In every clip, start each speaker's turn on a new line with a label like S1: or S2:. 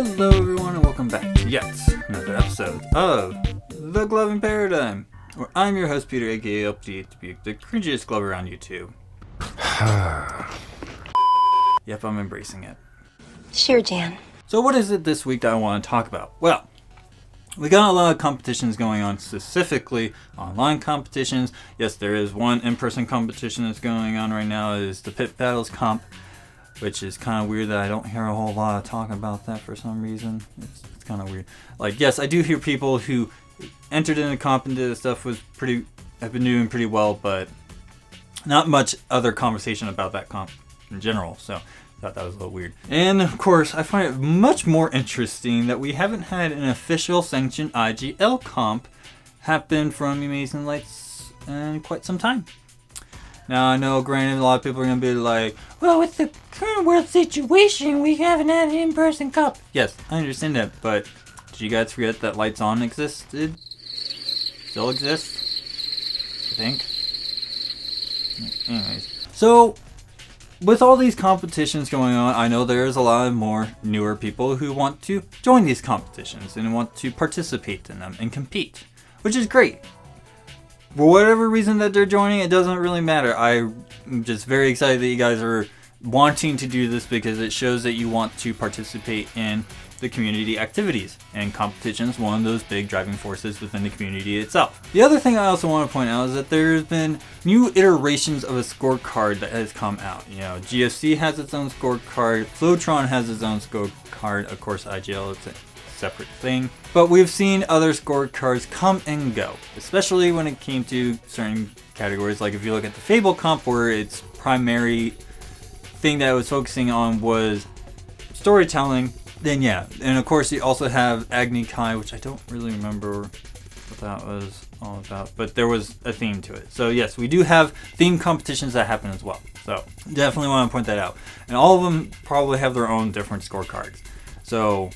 S1: Hello everyone and welcome back to yet another episode of The Gloving Paradigm, where I'm your host Peter, aka LPD, the cringiest glover on YouTube. Yep, I'm embracing it.
S2: Sure, Dan.
S1: So what is it this week that I want to talk about? Well, we got a lot of competitions going on, specifically online competitions. Yes, there is one in-person competition that's going on right now. It is the Pit Battles comp, which is kind of weird that I don't hear a whole lot of talk about that for some reason. It's kind of weird. Like, yes, I do hear people who entered in the comp and did stuff have been doing pretty well, but not much other conversation about that comp in general. So I thought that was a little weird. And of course, I find it much more interesting that we haven't had an official sanctioned IGL comp happen from Amazing Lights in quite some time. Now, I know, granted, a lot of people are going to be like, well, with the current world situation, we haven't had an in-person comp. Yes, I understand that, but did you guys forget that Lights On existed? Still exists? I think. Anyways. So, with all these competitions going on, I know there's a lot of more newer people who want to join these competitions and want to participate in them and compete, which is great. For whatever reason that they're joining, it doesn't really matter. I'm just very excited that you guys are wanting to do this because it shows that you want to participate in the community activities. And competition is one of those big driving forces within the community itself. The other thing I also want to point out is that there's been new iterations of a scorecard that has come out. You know, GFC has its own scorecard, Flowtron has its own scorecard, of course IGL is a separate thing. But we've seen other scorecards come and go, especially when it came to certain categories. Like if you look at the Fable comp, where its primary thing that it was focusing on was storytelling, then yeah. And of course you also have Agni Kai, which I don't really remember what that was all about, but there was a theme to it. So yes, we do have theme competitions that happen as well. So definitely want to point that out. And all of them probably have their own different scorecards. So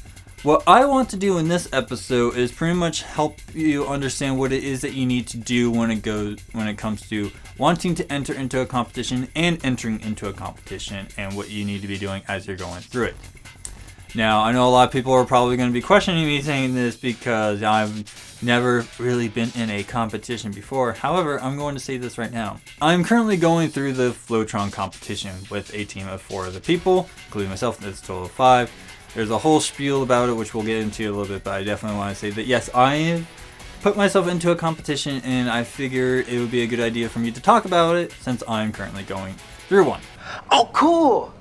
S1: what I want to do in this episode is pretty much help you understand what it is that you need to do when it comes to wanting to enter into a competition and entering into a competition, and what you need to be doing as you're going through it. Now, I know a lot of people are probably going to be questioning me saying this because I've never really been in a competition before. However, I'm going to say this right now. I'm currently going through the Flowtron competition with a team of 4 other people, including myself. That's a total of 5. There's a whole spiel about it, which we'll get into a little bit, but I definitely want to say that yes, I have put myself into a competition, and I figure it would be a good idea for me to talk about it since I'm currently going through one.
S3: Oh, cool!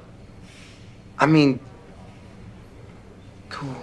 S3: I mean, cool.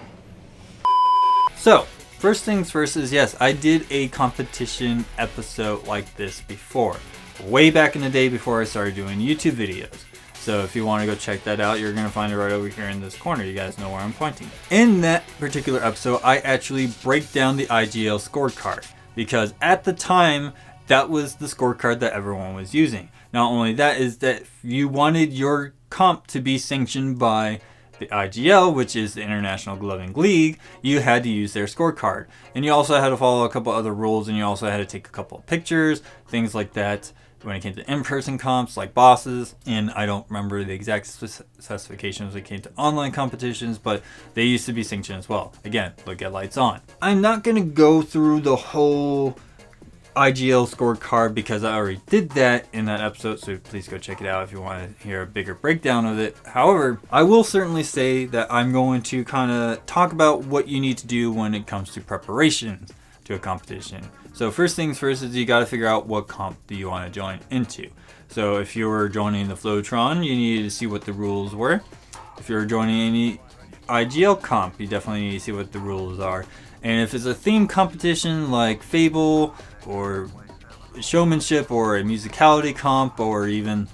S1: So, first things first is yes, I did a competition episode like this before. Way back in the day before I started doing YouTube videos. So if you want to go check that out, you're going to find it right over here in this corner. You guys know where I'm pointing. In that particular episode, I actually break down the IGL scorecard, because at the time, that was the scorecard that everyone was using. Not only that, is that if you wanted your comp to be sanctioned by the IGL, which is the International Gloving League, you had to use their scorecard. And you also had to follow a couple other rules, and you also had to take a couple of pictures, things like that. When it came to in-person comps like bosses, and I don't remember the exact specifications when it came to online competitions, but they used to be sanctioned as well. Again, look at Lights On. I'm not going to go through the whole IGL scorecard because I already did that in that episode, so please go check it out if you want to hear a bigger breakdown of it. However, I will certainly say that I'm going to kind of talk about what you need to do when it comes to preparations to a competition. So first things first is you got to figure out what comp do you want to join into. So if you were joining the Flowtron, you needed to see what the rules were. If you're joining any IGL comp, you definitely need to see what the rules are. And if it's a theme competition like Fable or Showmanship or a musicality comp or even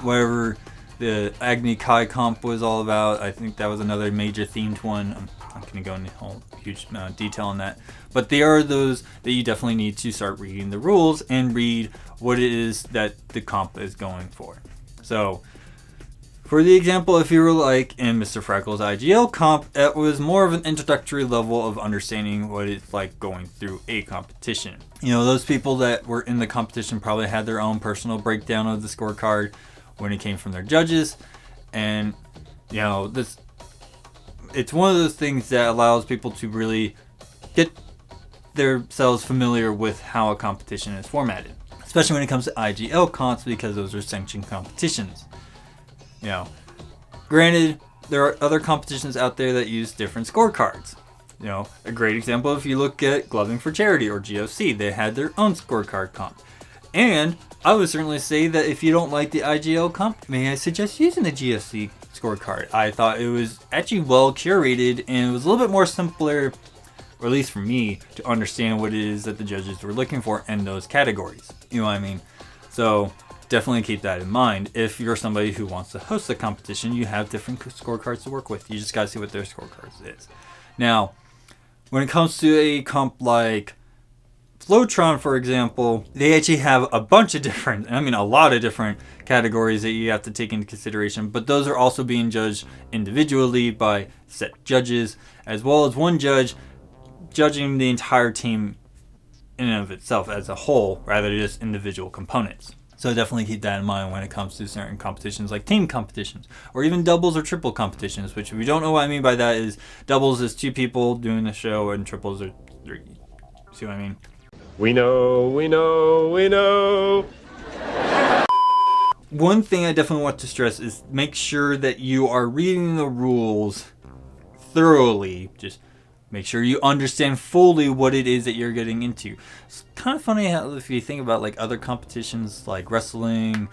S1: whatever the Agni Kai comp was all about, I think that was another major themed one. I'm not going to go into a whole huge amount of detail on that. But they are those that you definitely need to start reading the rules and read what it is that the comp is going for. So, for the example, if you were like in Mr. Freckles' IGL comp, it was more of an introductory level of understanding what it's like going through a competition. You know, those people that were in the competition probably had their own personal breakdown of the scorecard when it came from their judges. And, you know, this It's one of those things that allows people to really get themselves familiar with how a competition is formatted, especially when it comes to IGL comps, because those are sanctioned competitions. You know, granted, there are other competitions out there that use different scorecards. You know, a great example, if you look at Gloving for Charity or GOC, they had their own scorecard comp. And I would certainly say that if you don't like the IGL comp, may I suggest using the GOC scorecard. I thought it was actually well curated, and it was a little bit more simpler, or at least for me, to understand what it is that the judges were looking for in those categories. You know what I mean? So definitely keep that in mind. If you're somebody who wants to host a competition, you have different scorecards to work with. You just gotta see what their scorecards is. Now, when it comes to a comp like Flowtron, for example, they actually have a bunch of different, a lot of different categories that you have to take into consideration, but those are also being judged individually by set judges, as well as one judge judging the entire team in and of itself as a whole, rather than just individual components. So definitely keep that in mind when it comes to certain competitions like team competitions, or even doubles or triple competitions, which if you don't know what I mean by that, is doubles is 2 people doing the show and triples are 3. See what I mean?
S2: We know.
S1: One thing I definitely want to stress is make sure that you are reading the rules thoroughly. Just make sure you understand fully what it is that you're getting into. It's kind of funny how if you think about like other competitions like wrestling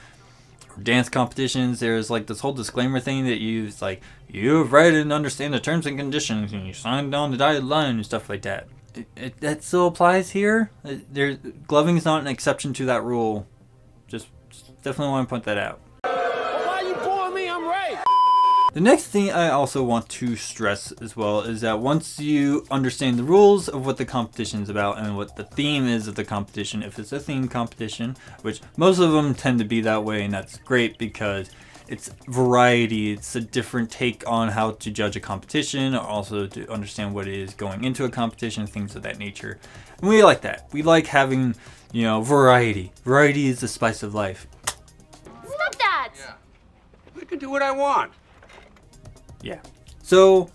S1: or dance competitions, there's like this whole disclaimer thing that you like, you have read and understand the terms and conditions and you signed on the dotted line and stuff like that. That still applies here. Gloving is not an exception to that rule. Just definitely want to point that out.
S2: Why you pulling me? I'm right.
S1: The next thing I also want to stress as well is that once you understand the rules of what the competition is about and what the theme is of the competition, if it's a theme competition, which most of them tend to be that way, and that's great because it's variety, it's a different take on how to judge a competition, also to understand what it is going into a competition, things of that nature. And we like that. We like having, variety. Variety is the spice of life.
S4: Stop that!
S2: Yeah. I can do what I want.
S1: Yeah. So,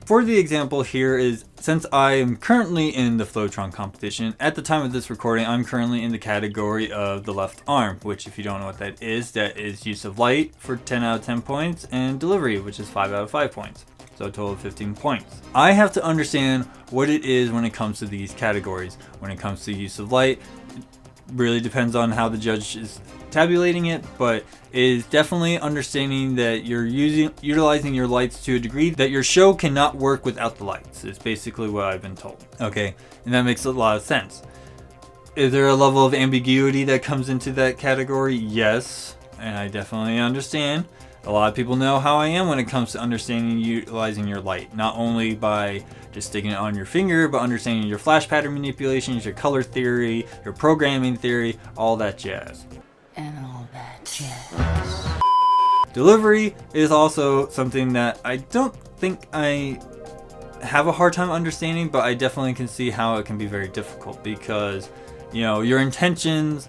S1: for the example here is, since I am currently in the Flowtron competition, at the time of this recording, I'm currently in the category of the left arm, which if you don't know what that is use of light for 10 out of 10 points, and delivery, which is 5 out of 5 points. So a total of 15 points. I have to understand what it is when it comes to these categories. When it comes to use of light, it really depends on how the judge is tabulating it, but it is definitely understanding that you're utilizing your lights to a degree that your show cannot work without the lights. It's basically what I've been told. Okay, and that makes a lot of sense. Is there a level of ambiguity that comes into that category? Yes, and I definitely understand. A lot of people know how I am when it comes to understanding utilizing your light, not only by just sticking it on your finger, but understanding your flash pattern manipulations, your color theory, your programming theory, all that jazz.
S4: And all that jazz.
S1: Delivery is also something that I don't think I have a hard time understanding, but I definitely can see how it can be very difficult because, your intentions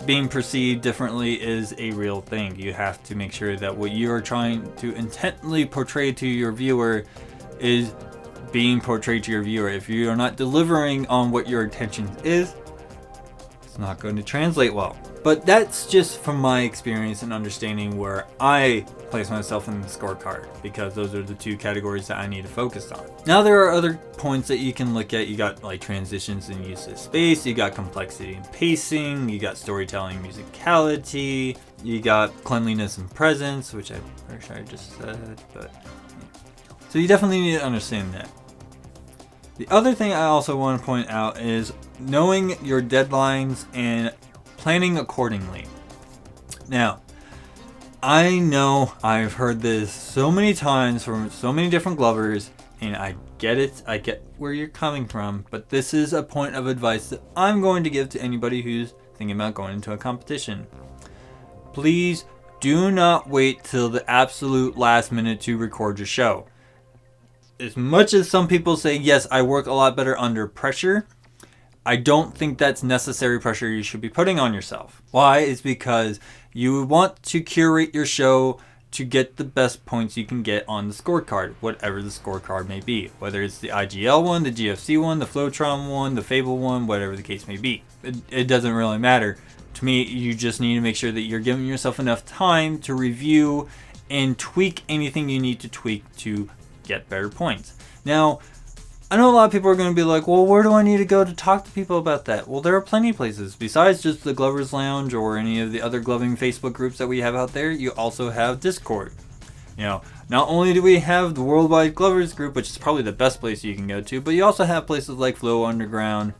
S1: being perceived differently is a real thing. You have to make sure that what you are trying to intently portray to your viewer is being portrayed to your viewer. If you are not delivering on what your intention is, it's not going to translate well. But that's just from my experience and understanding where I place myself in the scorecard, because those are the 2 categories that I need to focus on. Now there are other points that you can look at. You got like transitions and use of space, you got complexity and pacing, you got storytelling, musicality, you got cleanliness and presence, which I'm pretty sure I just said, but so you definitely need to understand that. The other thing I also want to point out is knowing your deadlines and planning accordingly. Now, I know I've heard this so many times from so many different glovers, and I get it, I get where you're coming from, but this is a point of advice that I'm going to give to anybody who's thinking about going into a competition. Please do not wait till the absolute last minute to record your show. As much as some people say, yes, I work a lot better under pressure, I don't think that's necessary pressure you should be putting on yourself. Why? It's because you want to curate your show to get the best points you can get on the scorecard, whatever the scorecard may be. Whether it's the IGL one, the GFC one, the Flowtron one, the Fable one, whatever the case may be. It doesn't really matter. To me, you just need to make sure that you're giving yourself enough time to review and tweak anything you need to tweak to get better points. Now, I know a lot of people are going to be like, well, where do I need to go to talk to people about that? Well, there are plenty of places. Besides just the Glover's Lounge or any of the other gloving Facebook groups that we have out there, you also have Discord. You know, not only do we have the Worldwide Glovers group, which is probably the best place you can go to, but you also have places like Flow Underground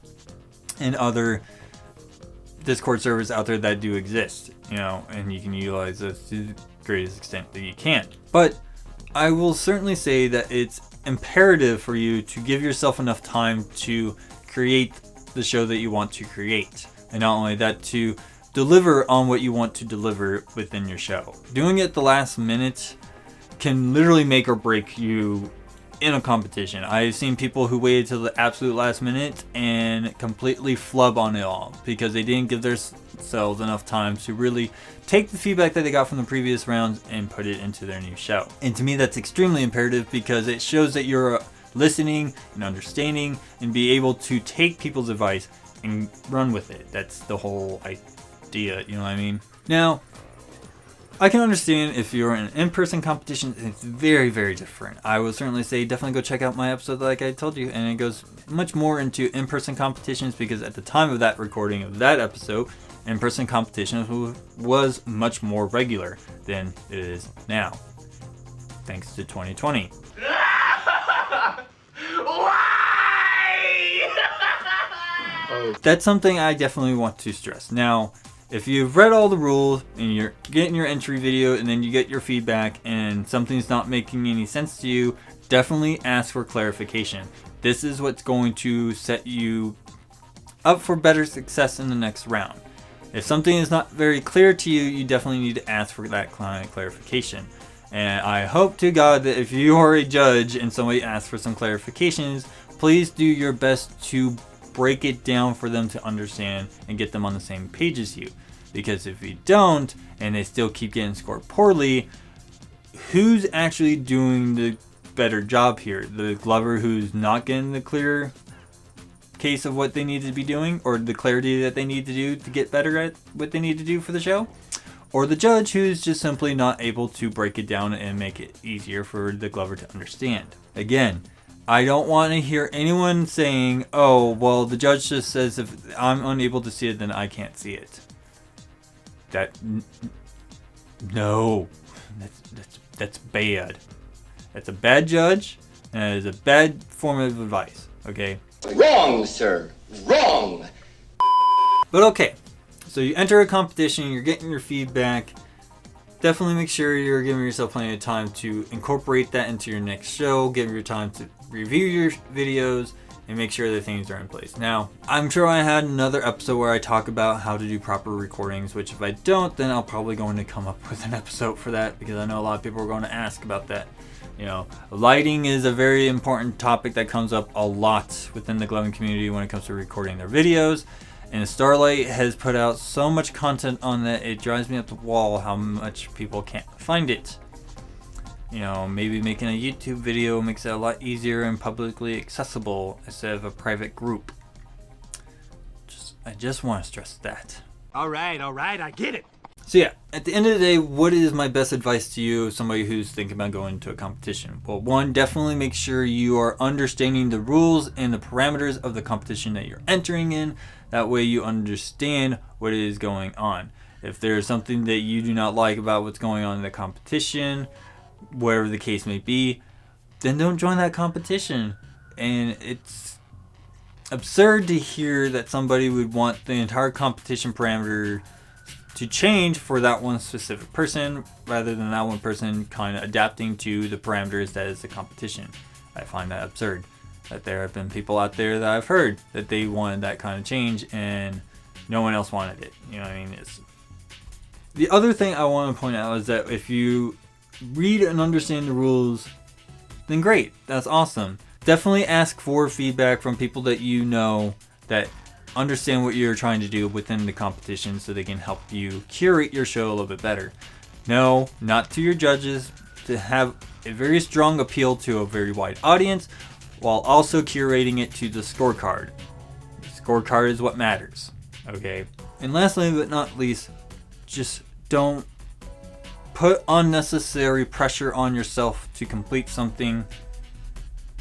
S1: and other Discord servers out there that do exist, you know, and you can utilize those to the greatest extent that you can. But I will certainly say that it's imperative for you to give yourself enough time to create the show that you want to create, and not only that, to deliver on what you want to deliver within your show. Doing it the last minute can literally make or break you in a competition. I've seen people who waited till the absolute last minute and completely flub on it all because they didn't give themselves enough time to really take the feedback that they got from the previous rounds and put it into their new show. And to me, that's extremely imperative because it shows that you're listening and understanding and be able to take people's advice and run with it. That's the whole idea, you know what I mean? Now, I can understand if you're in an in-person competition, it's very, very different. I would certainly say definitely go check out my episode like I told you, and it goes much more into in-person competitions because at the time of that recording of that episode, in-person competitions was much more regular than it is now, thanks to 2020. That's something I definitely want to stress. Now, if you've read all the rules and you're getting your entry video and then you get your feedback and something's not making any sense to you, definitely ask for clarification. This is what's going to set you up for better success in the next round. If something is not very clear to you, you definitely need to ask for that clarification. And I hope to God that if you are a judge and somebody asks for some clarifications, please do your best to break it down for them to understand and get them on the same page as you. Because if you don't, and they still keep getting scored poorly, who's actually doing the better job here? The Glover who's not getting the clear case of what they need to be doing, or the clarity that they need to do to get better at what they need to do for the show? Or the judge who's just simply not able to break it down and make it easier for the Glover to understand? Again, I don't want to hear anyone saying, oh, well, the judge just says if I'm unable to see it, then I can't see it. No, that's bad. That's a bad judge, and it is a bad form of advice, okay?
S5: Wrong, sir. Wrong.
S1: But okay, so you enter a competition, you're getting your feedback. Definitely make sure you're giving yourself plenty of time to incorporate that into your next show, give your time to review your videos, and make sure that things are in place. Now, I'm sure I had another episode where I talk about how to do proper recordings, which if I don't, then I'll probably going to come up with an episode for that because I know a lot of people are going to ask about that. You know, lighting is a very important topic that comes up a lot within the gloving community when it comes to recording their videos. And Starlight has put out so much content on that, it drives me up the wall how much people can't find it. You know, maybe making a YouTube video makes it a lot easier and publicly accessible instead of a private group. I just want to stress that.
S2: All right, I get it.
S1: So yeah, at the end of the day, what is my best advice to you, somebody who's thinking about going into a competition? Well, one, definitely make sure you are understanding the rules and the parameters of the competition that you're entering in. That way you understand what is going on. If there's something that you do not like about what's going on in the competition, whatever the case may be, then don't join that competition. And it's absurd to hear that somebody would want the entire competition parameter to change for that one specific person rather than that one person kind of adapting to the parameters that is the competition. I find that absurd. That there have been people out there that I've heard that they wanted that kind of change and no one else wanted it. You know what I mean? The other thing I want to point out is that if you read and understand the rules, then great. That's awesome. Definitely ask for feedback from people that you know that understand what you're trying to do within the competition so they can help you curate your show a little bit better. No, not to your judges, to have a very strong appeal to a very wide audience while also curating it to the scorecard. The scorecard is what matters, okay? And lastly but not least, just don't put unnecessary pressure on yourself to complete something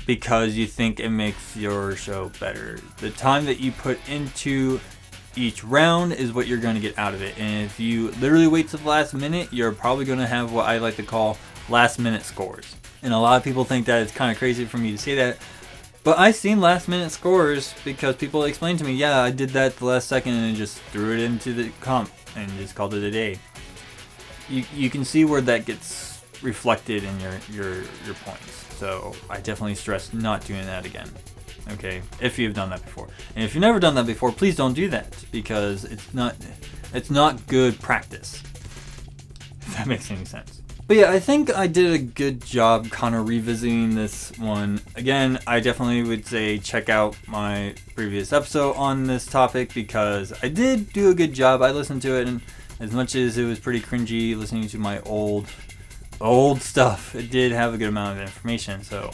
S1: because you think it makes your show better. The time that you put into each round is what you're going to get out of it. And if you literally wait to the last minute, you're probably going to have what I like to call last minute scores. And a lot of people think that it's kind of crazy for me to say that. But I've seen last minute scores because people explain to me, yeah, I did that at the last second and just threw it into the comp and just called it a day. You can see where that gets reflected in your points. So I definitely stress not doing that again. Okay, if you've done that before. And if you've never done that before, please don't do that because it's not good practice. If that makes any sense. But yeah, I think I did a good job kind of revisiting this one. Again, I definitely would say check out my previous episode on this topic because I did do a good job. I listened to it, and as much as it was pretty cringy listening to my old stuff, it did have a good amount of information. So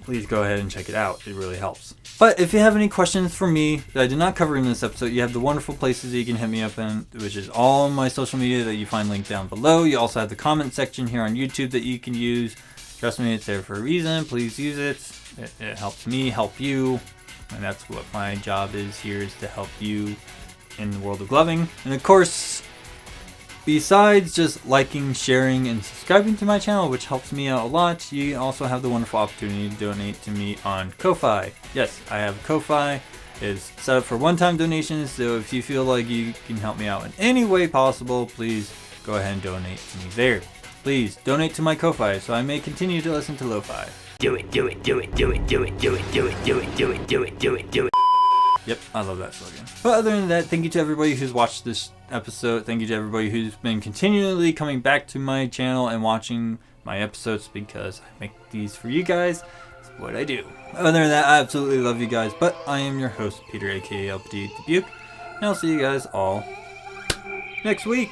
S1: please go ahead and check it out. It really helps. But if you have any questions for me that I did not cover in this episode, you have the wonderful places that you can hit me up in, which is all my social media that you find linked down below. You also have the comment section here on YouTube that you can use. Trust me, it's there for a reason. Please use it. It helps me help you. And that's what my job is here, is to help you in the world of gloving. And of course, besides just liking, sharing, and subscribing to my channel, which helps me out a lot, you also have the wonderful opportunity to donate to me on Ko-Fi. Yes, I have Ko-Fi. It's set up for one-time donations, so if you feel like you can help me out in any way possible, please go ahead and donate to me there. Please donate to my Ko-Fi so I may continue to listen to lo-fi.
S2: Do it, do it, do it, do it, do it, do it, do it, do it, do it, do it, do it, do it.
S1: Yep, I love that slogan. But other than that, thank you to everybody who's watched this episode. Thank you to everybody who's been continually coming back to my channel and watching my episodes because I make these for you guys. It's what I do. Other than that, I absolutely love you guys. But I am your host, Peter, aka LPD Dubuque. And I'll see you guys all next week.